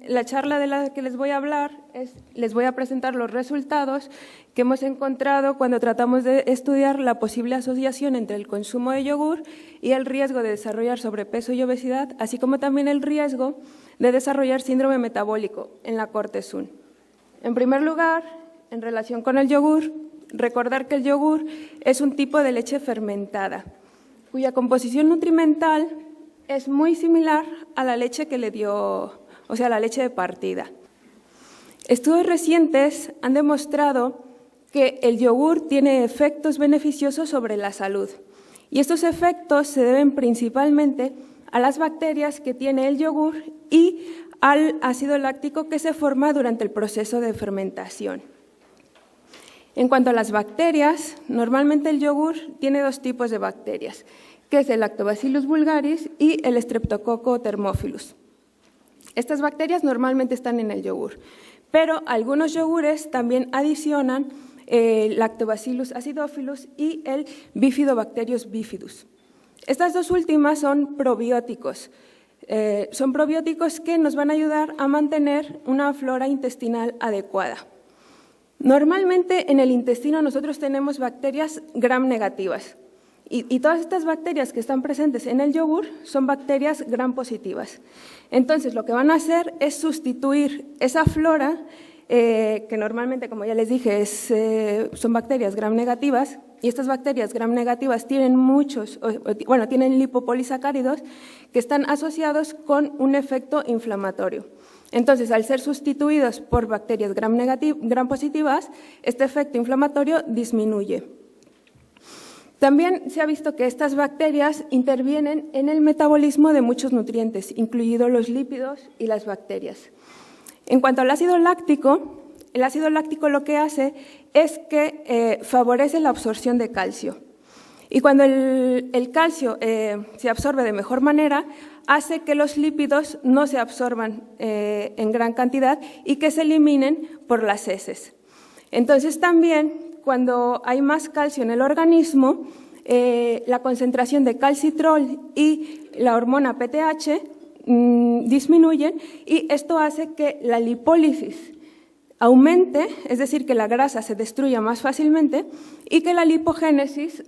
La charla de la que les voy a hablar les voy a presentar los resultados que hemos encontrado cuando tratamos de estudiar la posible asociación entre el consumo de yogur y el riesgo de desarrollar sobrepeso y obesidad, así como también el riesgo de desarrollar síndrome metabólico en la corte Sun. En primer lugar, en relación con el yogur, recordar que el yogur es un tipo de leche fermentada, cuya composición nutrimental es muy similar a la leche que le dio, o sea, la leche de partida. Estudios recientes han demostrado que el yogur tiene efectos beneficiosos sobre la salud, y estos efectos se deben principalmente a las bacterias que tiene el yogur y al ácido láctico que se forma durante el proceso de fermentación. En cuanto a las bacterias, normalmente el yogur tiene dos tipos de bacterias, que es el Lactobacillus vulgaris y el Streptococcus thermophilus. Estas bacterias normalmente están en el yogur, pero algunos yogures también adicionan Lactobacillus acidophilus y el Bifidobacterius bifidus. Estas dos últimas son probióticos. Son probióticos que nos van a ayudar a mantener una flora intestinal adecuada. Normalmente en el intestino nosotros tenemos bacterias gram negativas y todas estas bacterias que están presentes en el yogur son bacterias gram positivas. Entonces lo que van a hacer es sustituir esa flora que normalmente, como ya les dije, son bacterias gram negativas, y estas bacterias gram negativas tienen tienen lipopolisacáridos que están asociados con un efecto inflamatorio. Entonces, al ser sustituidos por bacterias gram positivas, este efecto inflamatorio disminuye. También se ha visto que estas bacterias intervienen en el metabolismo de muchos nutrientes, incluidos los lípidos y las bacterias. En cuanto al ácido láctico, el ácido láctico lo que hace es que favorece la absorción de calcio. Y cuando el calcio se absorbe de mejor manera, hace que los lípidos no se absorban en gran cantidad y que se eliminen por las heces. Entonces también, cuando hay más calcio en el organismo, la concentración de calcitrol y la hormona PTH disminuyen, y esto hace que la lipólisis aumente, es decir, que la grasa se destruya más fácilmente y que la lipogénesis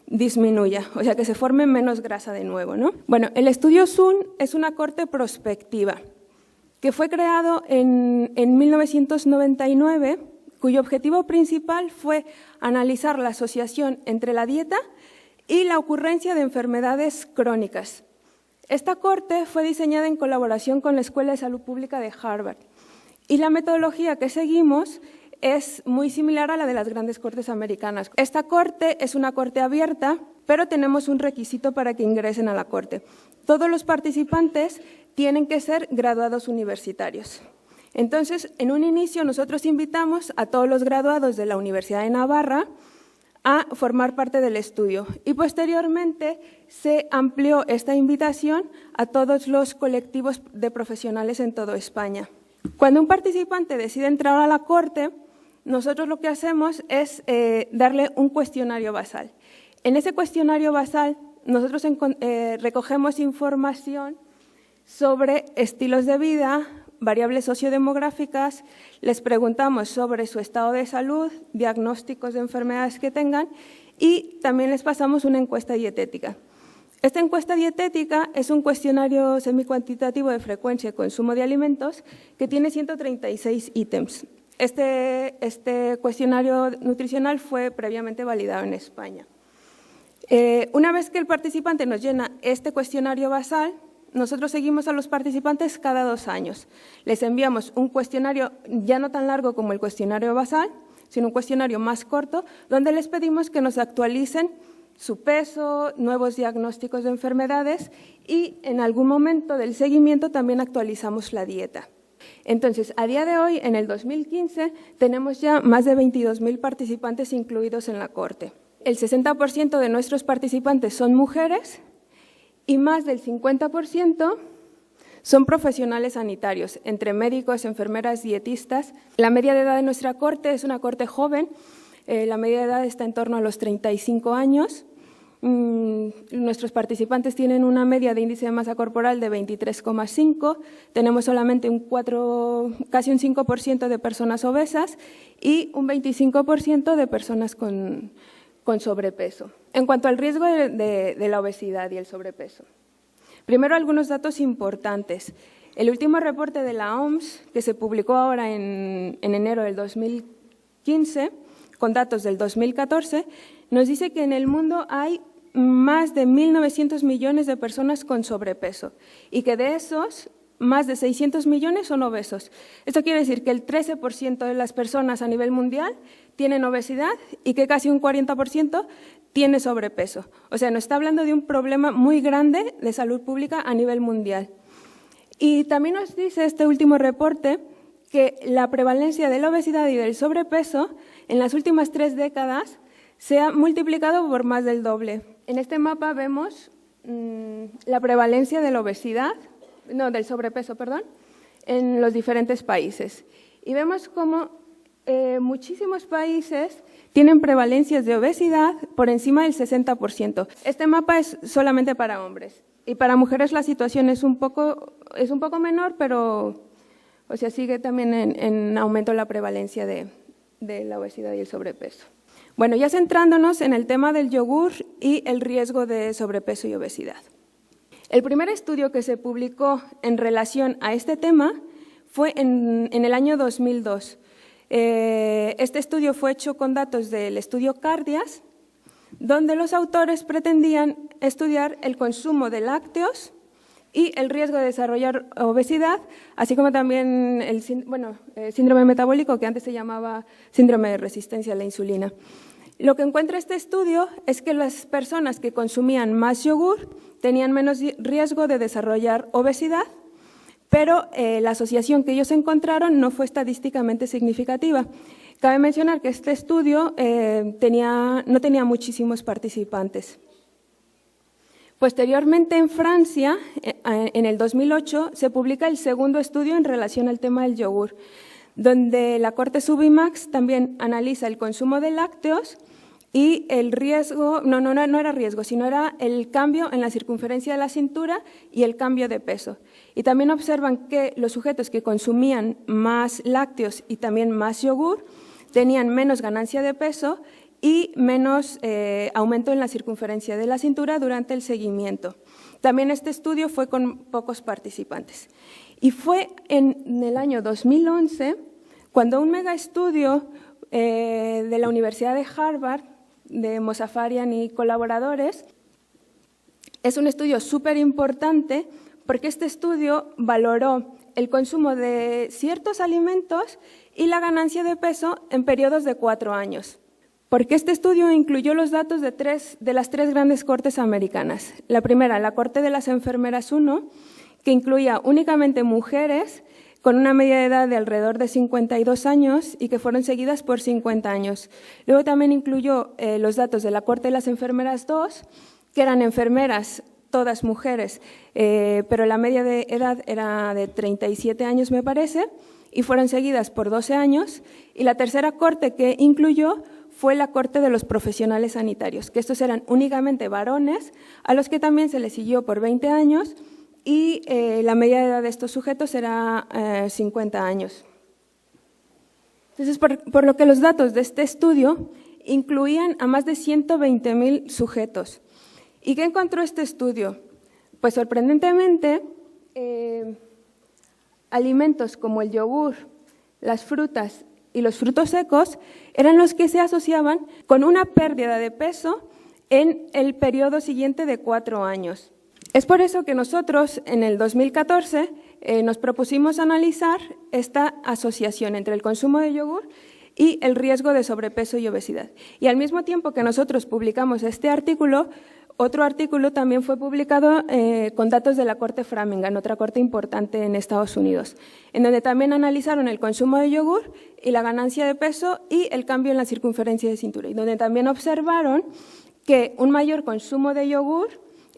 disminuya, o sea, que se forme menos grasa de nuevo, ¿no? Bueno, el estudio Sun es una corte prospectiva que fue creado en 1999, cuyo objetivo principal fue analizar la asociación entre la dieta y la ocurrencia de enfermedades crónicas. Esta corte fue diseñada en colaboración con la Escuela de Salud Pública de Harvard, y la metodología que seguimos es muy similar a la de las grandes cortes americanas. Esta corte es una corte abierta, pero tenemos un requisito para que ingresen a la corte. Todos los participantes tienen que ser graduados universitarios. Entonces, en un inicio nosotros invitamos a todos los graduados de la Universidad de Navarra a formar parte del estudio, y posteriormente se amplió esta invitación a todos los colectivos de profesionales en toda España. Cuando un participante decide entrar a la corte, nosotros lo que hacemos es darle un cuestionario basal. En ese cuestionario basal nosotros recogemos información sobre estilos de vida, variables sociodemográficas, les preguntamos sobre su estado de salud, diagnósticos de enfermedades que tengan, y también les pasamos una encuesta dietética. Esta encuesta dietética es un cuestionario semicuantitativo de frecuencia de consumo de alimentos que tiene 136 ítems. Este cuestionario nutricional fue previamente validado en España. Una vez que el participante nos llena este cuestionario basal, nosotros seguimos a los participantes cada 2 años. Les enviamos un cuestionario ya no tan largo como el cuestionario basal, sino un cuestionario más corto, donde les pedimos que nos actualicen su peso, nuevos diagnósticos de enfermedades, y en algún momento del seguimiento también actualizamos la dieta. Entonces, a día de hoy, en el 2015, tenemos ya más de 22.000 participantes incluidos en la corte. El 60% de nuestros participantes son mujeres y más del 50% son profesionales sanitarios, entre médicos, enfermeras, dietistas. La media de edad de nuestra corte es una corte joven. La media de edad está en torno a los 35 años. nuestros participantes tienen una media de índice de masa corporal de 23,5, tenemos solamente casi un 5% de personas obesas y un 25% de personas con sobrepeso. En cuanto al riesgo de la obesidad y el sobrepeso, primero algunos datos importantes. El último reporte de la OMS, que se publicó ahora en enero del 2015, con datos del 2014, nos dice que en el mundo hay más de 1.900 millones de personas con sobrepeso y que de esos, más de 600 millones son obesos. Esto quiere decir que el 13% de las personas a nivel mundial tienen obesidad y que casi un 40% tiene sobrepeso. O sea, nos está hablando de un problema muy grande de salud pública a nivel mundial. Y también nos dice este último reporte que la prevalencia de la obesidad y del sobrepeso en las últimas 3 décadas se ha multiplicado por más del doble. En este mapa vemos la prevalencia de la del sobrepeso, en los diferentes países. Y vemos cómo muchísimos países tienen prevalencias de obesidad por encima del 60%. Este mapa es solamente para hombres. Y para mujeres la situación es un poco menor, pero sigue también en aumento la prevalencia de la obesidad y el sobrepeso. Bueno, ya centrándonos en el tema del yogur y el riesgo de sobrepeso y obesidad. El primer estudio que se publicó en relación a este tema fue en el año 2002. Este estudio fue hecho con datos del estudio Cardias, donde los autores pretendían estudiar el consumo de lácteos y el riesgo de desarrollar obesidad, así como también el síndrome metabólico, que antes se llamaba síndrome de resistencia a la insulina. Lo que encuentra este estudio es que las personas que consumían más yogur tenían menos riesgo de desarrollar obesidad, pero la asociación que ellos encontraron no fue estadísticamente significativa. Cabe mencionar que este estudio no tenía muchísimos participantes. Posteriormente, en Francia, en el 2008, se publica el segundo estudio en relación al tema del yogur, donde la Corte Subimax también analiza el consumo de lácteos y el riesgo, no era riesgo, sino era el cambio en la circunferencia de la cintura y el cambio de peso. Y también observan que los sujetos que consumían más lácteos y también más yogur tenían menos ganancia de peso y menos aumento en la circunferencia de la cintura durante el seguimiento. También este estudio fue con pocos participantes. Y fue en el año 2011 cuando un megaestudio de la Universidad de Harvard, de Mozaffarian y colaboradores, es un estudio súper importante porque este estudio valoró el consumo de ciertos alimentos y la ganancia de peso en periodos de 4 años. Porque este estudio incluyó los datos de las 3 grandes cortes americanas. La primera, la Corte de las Enfermeras 1, que incluía únicamente mujeres con una media de edad de alrededor de 52 años y que fueron seguidas por 50 años. Luego también incluyó los datos de la Corte de las Enfermeras 2, que eran enfermeras, todas mujeres, pero la media de edad era de 37 años, me parece, y fueron seguidas por 12 años. Y la tercera corte que incluyó fue la Corte de los Profesionales Sanitarios, que estos eran únicamente varones, a los que también se les siguió por 20 años, y la media de edad de estos sujetos era 50 años. Entonces, por lo que los datos de este estudio incluían a más de 120.000 sujetos. ¿Y qué encontró este estudio? Pues sorprendentemente, alimentos como el yogur, las frutas y los frutos secos eran los que se asociaban con una pérdida de peso en el periodo siguiente de 4 años. Es por eso que nosotros, en el 2014, nos propusimos analizar esta asociación entre el consumo de yogur y el riesgo de sobrepeso y obesidad. Y al mismo tiempo que nosotros publicamos este artículo, otro artículo también fue publicado con datos de la Corte Framingham, otra corte importante en Estados Unidos, en donde también analizaron el consumo de yogur y la ganancia de peso y el cambio en la circunferencia de cintura, y donde también observaron que un mayor consumo de yogur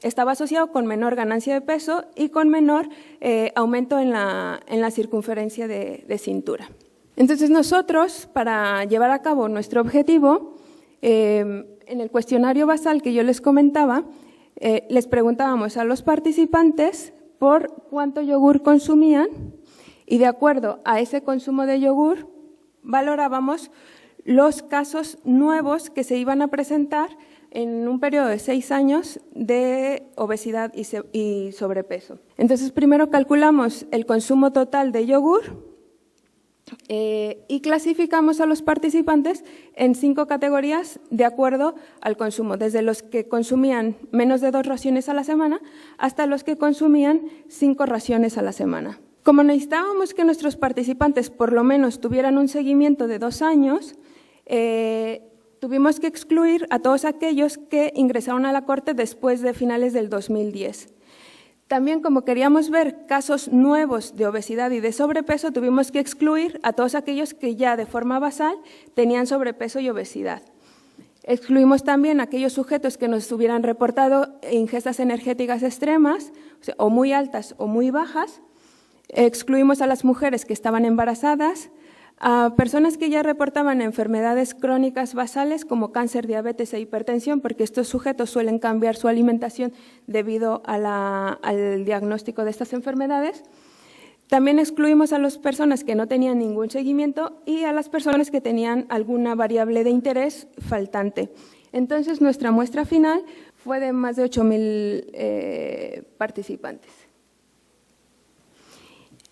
estaba asociado con menor ganancia de peso y con menor aumento en la circunferencia de cintura. Entonces nosotros, para llevar a cabo nuestro objetivo, En el cuestionario basal que yo les comentaba, les preguntábamos a los participantes por cuánto yogur consumían y de acuerdo a ese consumo de yogur valorábamos los casos nuevos que se iban a presentar en un periodo de 6 años de obesidad y sobrepeso. Entonces, primero calculamos el consumo total de yogur y clasificamos a los participantes en 5 categorías de acuerdo al consumo, desde los que consumían menos de 2 raciones a la semana hasta los que consumían 5 raciones a la semana. Como necesitábamos que nuestros participantes por lo menos tuvieran un seguimiento de 2 años, tuvimos que excluir a todos aquellos que ingresaron a la corte después de finales del 2010. También, como queríamos ver casos nuevos de obesidad y de sobrepeso, tuvimos que excluir a todos aquellos que ya de forma basal tenían sobrepeso y obesidad. Excluimos también a aquellos sujetos que nos hubieran reportado ingestas energéticas extremas, o muy altas o muy bajas. Excluimos a las mujeres que estaban embarazadas, a personas que ya reportaban enfermedades crónicas basales como cáncer, diabetes e hipertensión, porque estos sujetos suelen cambiar su alimentación debido al diagnóstico de estas enfermedades. También excluimos a las personas que no tenían ningún seguimiento y a las personas que tenían alguna variable de interés faltante. Entonces, nuestra muestra final fue de más de 8.000 participantes.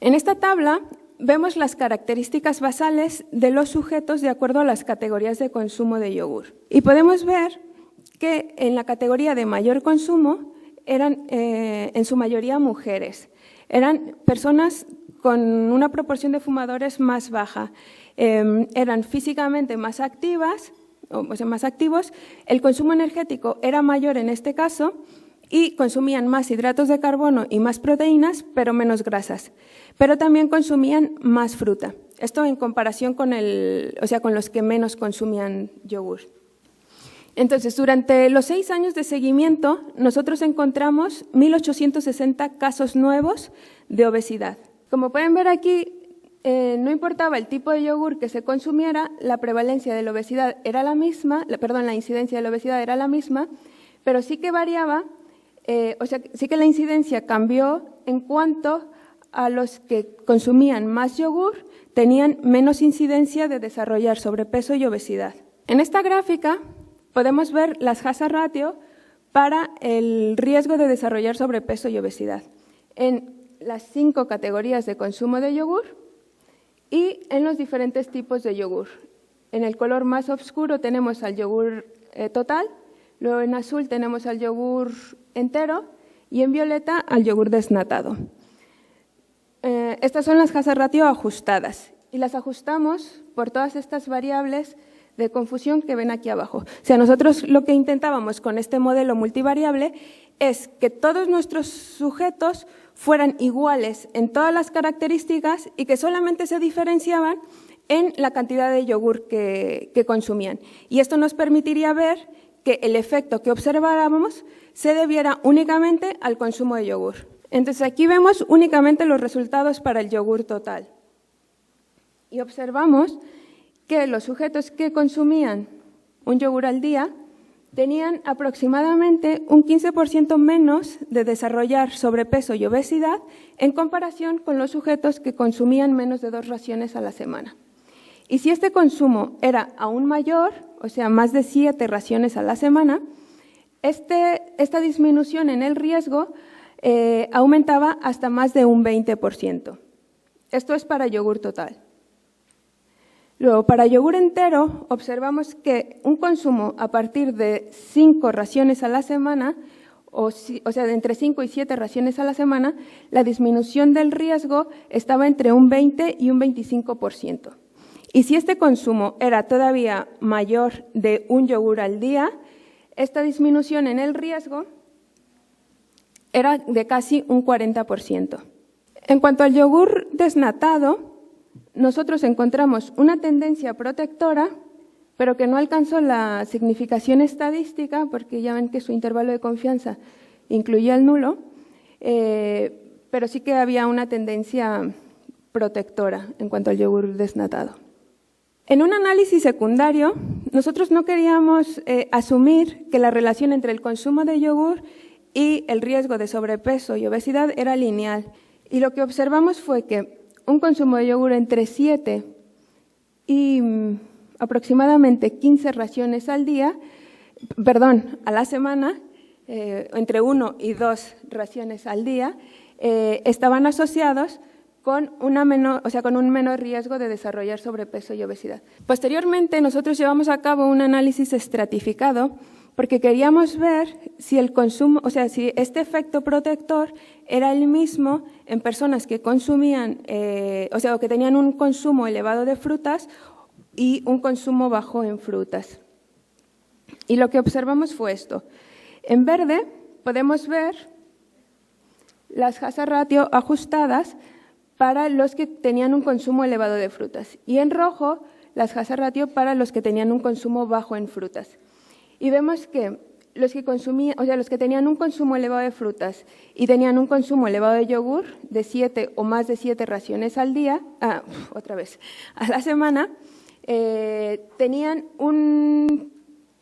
En esta tabla vemos las características basales de los sujetos de acuerdo a las categorías de consumo de yogur. Y podemos ver que en la categoría de mayor consumo eran en su mayoría mujeres. Eran personas con una proporción de fumadores más baja, eran físicamente más activas, o sea, más activos, el consumo energético era mayor en este caso y consumían más hidratos de carbono y más proteínas, pero menos grasas. Pero también consumían más fruta. Esto en comparación con los que menos consumían yogur. Entonces, durante los 6 años de seguimiento, nosotros encontramos 1.860 casos nuevos de obesidad. Como pueden ver aquí, no importaba el tipo de yogur que se consumiera, la prevalencia de la obesidad era la misma, la incidencia de la obesidad era la misma, pero sí que variaba, sí que la incidencia cambió en cuanto a los que consumían más yogur, tenían menos incidencia de desarrollar sobrepeso y obesidad. En esta gráfica podemos ver las hazard ratio para el riesgo de desarrollar sobrepeso y obesidad en las 5 categorías de consumo de yogur y en los diferentes tipos de yogur. En el color más oscuro tenemos al yogur total, luego en azul tenemos al yogur entero y en violeta al yogur desnatado. Estas son las hazard ratio ajustadas y las ajustamos por todas estas variables de confusión que ven aquí abajo. O sea, nosotros lo que intentábamos con este modelo multivariable es que todos nuestros sujetos fueran iguales en todas las características y que solamente se diferenciaban en la cantidad de yogur que consumían. Y esto nos permitiría ver que el efecto que observáramos se debiera únicamente al consumo de yogur. Entonces, aquí vemos únicamente los resultados para el yogur total. Y observamos que los sujetos que consumían un yogur al día tenían aproximadamente un 15% menos de desarrollar sobrepeso y obesidad en comparación con los sujetos que consumían menos de 2 raciones a la semana. Y si este consumo era aún mayor, o sea, más de 7 raciones a la semana, esta disminución en el riesgo aumentaba hasta más de un 20%. Esto es para yogur total. Luego, para yogur entero, observamos que un consumo a partir de 5 raciones a la semana, o sea, de entre 5 y 7 raciones a la semana, la disminución del riesgo estaba entre un 20 y un 25%. Y si este consumo era todavía mayor de un yogur al día, esta disminución en el riesgo era de casi un 40%. En cuanto al yogur desnatado, nosotros encontramos una tendencia protectora, pero que no alcanzó la significación estadística, porque ya ven que su intervalo de confianza incluía el nulo, pero sí que había una tendencia protectora en cuanto al yogur desnatado. En un análisis secundario, nosotros no queríamos asumir que la relación entre el consumo de yogur y el riesgo de sobrepeso y obesidad era lineal. Y lo que observamos fue que un consumo de yogur entre 7 y aproximadamente 15 raciones a la semana, entre 1 y 2 raciones al día, estaban asociados con un menor riesgo de desarrollar sobrepeso y obesidad. Posteriormente, nosotros llevamos a cabo un análisis estratificado porque queríamos ver si el consumo, si este efecto protector era el mismo en personas que consumían, o que tenían un consumo elevado de frutas y un consumo bajo en frutas. Y lo que observamos fue esto. En verde podemos ver las hazard ratio ajustadas para los que tenían un consumo elevado de frutas y en rojo las hazard ratio para los que tenían un consumo bajo en frutas. Y vemos que los que tenían un consumo elevado de frutas y tenían un consumo elevado de yogur de 7 o más de 7 raciones al día, a la semana, tenían un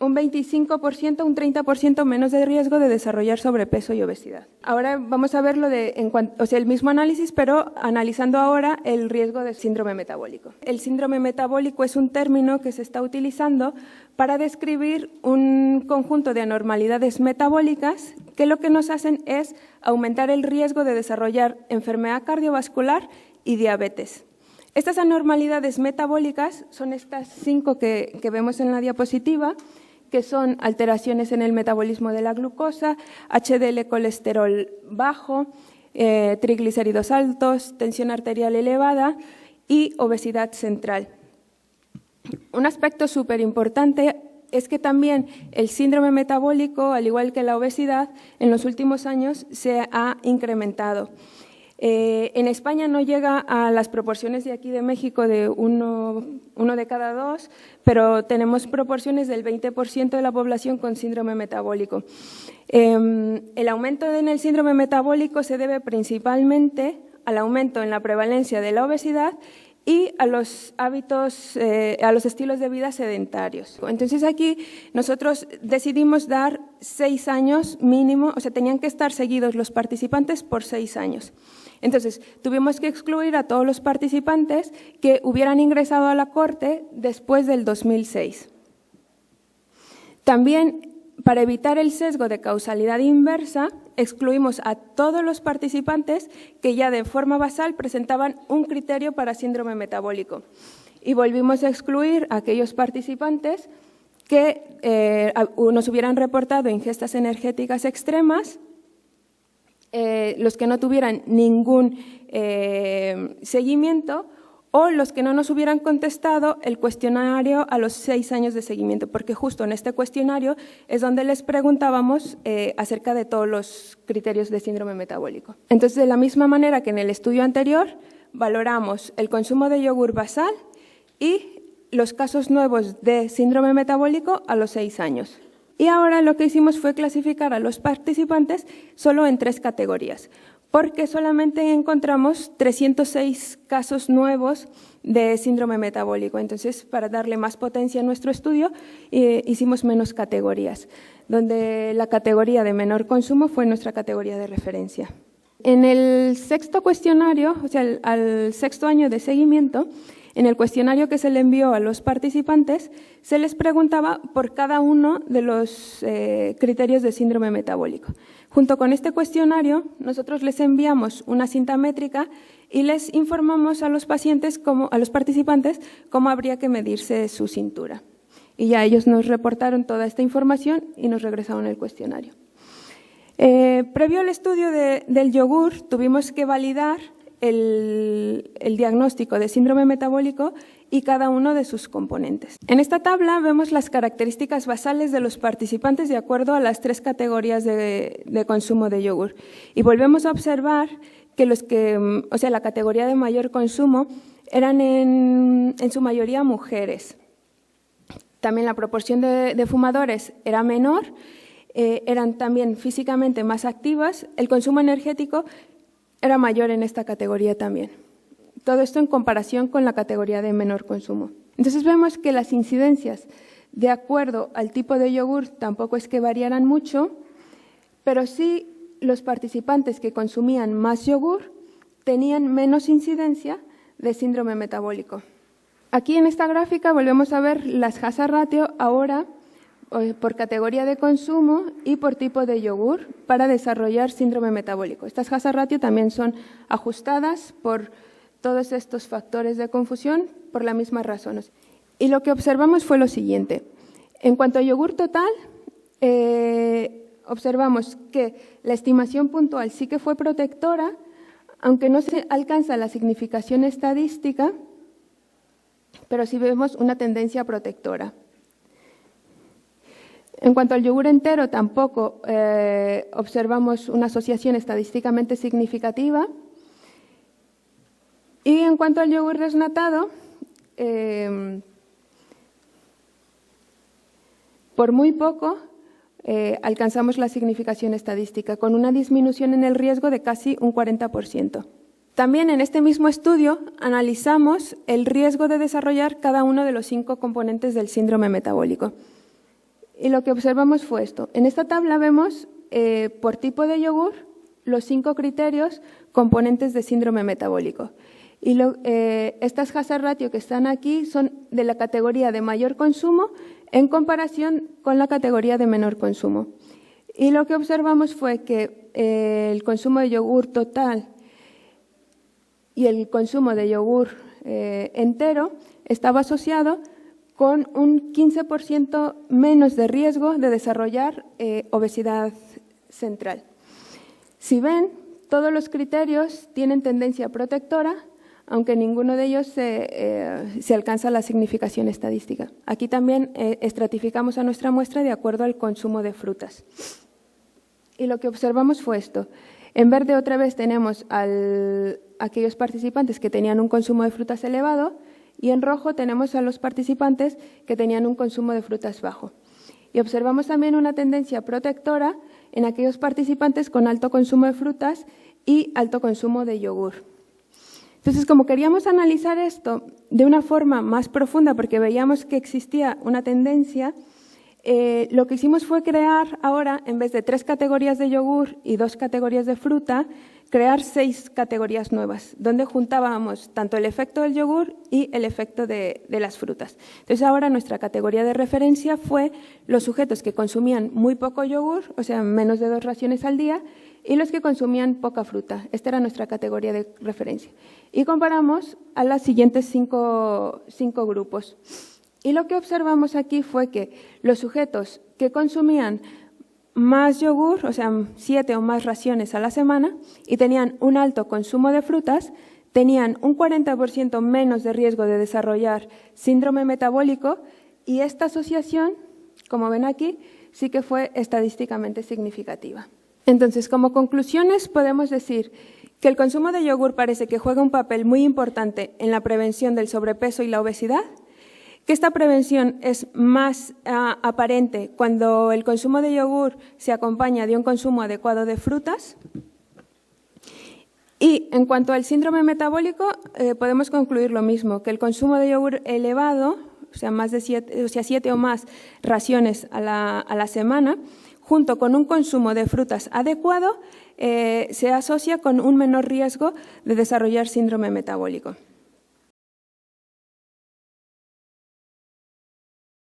25%, un 30% menos de riesgo de desarrollar sobrepeso y obesidad. Ahora vamos a ver el mismo análisis, pero analizando ahora el riesgo de síndrome metabólico. El síndrome metabólico es un término que se está utilizando para describir un conjunto de anormalidades metabólicas que lo que nos hacen es aumentar el riesgo de desarrollar enfermedad cardiovascular y diabetes. Estas anormalidades metabólicas son estas 5 que vemos en la diapositiva, que son alteraciones en el metabolismo de la glucosa, HDL colesterol bajo, triglicéridos altos, tensión arterial elevada y obesidad central. Un aspecto súper importante es que también el síndrome metabólico, al igual que la obesidad, en los últimos años se ha incrementado. En España no llega a las proporciones de aquí de México de uno de cada 2, pero tenemos proporciones del 20% de la población con síndrome metabólico. El aumento en el síndrome metabólico se debe principalmente al aumento en la prevalencia de la obesidad y a los hábitos, a los estilos de vida sedentarios. Entonces aquí nosotros decidimos dar 6 años mínimo, tenían que estar seguidos los participantes por 6 años. Entonces, tuvimos que excluir a todos los participantes que hubieran ingresado a la Corte después del 2006. También, para evitar el sesgo de causalidad inversa, excluimos a todos los participantes que ya de forma basal presentaban un criterio para síndrome metabólico. Y volvimos a excluir a aquellos participantes que nos hubieran reportado ingestas energéticas extremas, los que no tuvieran ningún seguimiento o los que no nos hubieran contestado el cuestionario a los 6 años de seguimiento, porque justo en este cuestionario es donde les preguntábamos acerca de todos los criterios de síndrome metabólico. Entonces, de la misma manera que en el estudio anterior, valoramos el consumo de yogur basal y los casos nuevos de síndrome metabólico a los 6 años. Y ahora lo que hicimos fue clasificar a los participantes solo en 3 categorías, porque solamente encontramos 306 casos nuevos de síndrome metabólico. Entonces, para darle más potencia a nuestro estudio, hicimos menos categorías, donde la categoría de menor consumo fue nuestra categoría de referencia. En el 6º cuestionario, al 6º año de seguimiento, en el cuestionario que se le envió a los participantes, se les preguntaba por cada uno de los criterios de síndrome metabólico. Junto con este cuestionario, nosotros les enviamos una cinta métrica y les informamos a los participantes cómo habría que medirse su cintura. Y ya ellos nos reportaron toda esta información y nos regresaron el cuestionario. Previo al estudio del yogur, tuvimos que validar el diagnóstico de síndrome metabólico y cada uno de sus componentes. En esta tabla vemos las características basales de los participantes de acuerdo a las 3 categorías de consumo de yogur. Y volvemos a observar que la categoría de mayor consumo eran en su mayoría mujeres. También la proporción de fumadores era menor, eran también físicamente más activas, el consumo energético era mayor en esta categoría también. Todo esto en comparación con la categoría de menor consumo. Entonces vemos que las incidencias De acuerdo al tipo de yogur, tampoco es que variaran mucho, pero sí los participantes que consumían más yogur tenían menos incidencia de síndrome metabólico. Aquí en esta gráfica volvemos a ver las hazard ratio ahora por categoría de consumo y por tipo de yogur para desarrollar síndrome metabólico. Estas hazard ratio también son ajustadas por todos estos factores de confusión por las mismas razones. Y lo que observamos fue lo siguiente. En cuanto a yogur total, observamos que la estimación puntual sí que fue protectora, aunque no se alcanza la significación estadística, pero sí vemos una tendencia protectora. En cuanto al yogur entero, tampoco observamos una asociación estadísticamente significativa. Y en cuanto al yogur desnatado, por muy poco alcanzamos la significación estadística, con una disminución en el riesgo de casi un 40%. También en este mismo estudio analizamos el riesgo de desarrollar cada uno de los 5 componentes del síndrome metabólico. Y lo que observamos fue esto. En esta tabla vemos, por tipo de yogur, los 5 criterios componentes de síndrome metabólico. Y estas hazard ratio que están aquí son de la categoría de mayor consumo en comparación con la categoría de menor consumo. Y lo que observamos fue que el consumo de yogur total y el consumo de yogur entero estaba asociado con un 15% menos de riesgo de desarrollar obesidad central. Si ven, todos los criterios tienen tendencia protectora, aunque ninguno de ellos se alcanza la significación estadística. Aquí también estratificamos a nuestra muestra de acuerdo al consumo de frutas. Y lo que observamos fue esto. En verde otra vez tenemos aquellos participantes que tenían un consumo de frutas elevado y en rojo tenemos a los participantes que tenían un consumo de frutas bajo. Y observamos también una tendencia protectora en aquellos participantes con alto consumo de frutas y alto consumo de yogur. Entonces, como queríamos analizar esto de una forma más profunda, porque veíamos que existía una tendencia, lo que hicimos fue crear ahora, en vez de 3 categorías de yogur y 2 categorías de fruta, crear 6 categorías nuevas, donde juntábamos tanto el efecto del yogur y el efecto de las frutas. Entonces, ahora nuestra categoría de referencia fue los sujetos que consumían muy poco yogur, o sea, menos de 2 raciones al día, y los que consumían poca fruta. Esta era nuestra categoría de referencia. Y comparamos a los siguientes 5 grupos. Y lo que observamos aquí fue que los sujetos que consumían más yogur, o sea, 7 o más raciones a la semana, y tenían un alto consumo de frutas, tenían un 40% menos de riesgo de desarrollar síndrome metabólico, y esta asociación, como ven aquí, sí que fue estadísticamente significativa. Entonces, como conclusiones, podemos decir que el consumo de yogur parece que juega un papel muy importante en la prevención del sobrepeso y la obesidad, que esta prevención es más aparente cuando el consumo de yogur se acompaña de un consumo adecuado de frutas. Y en cuanto al síndrome metabólico, podemos concluir lo mismo, que el consumo de yogur elevado, o sea, 7 o más raciones a la semana, junto con un consumo de frutas adecuado, se asocia con un menor riesgo de desarrollar síndrome metabólico.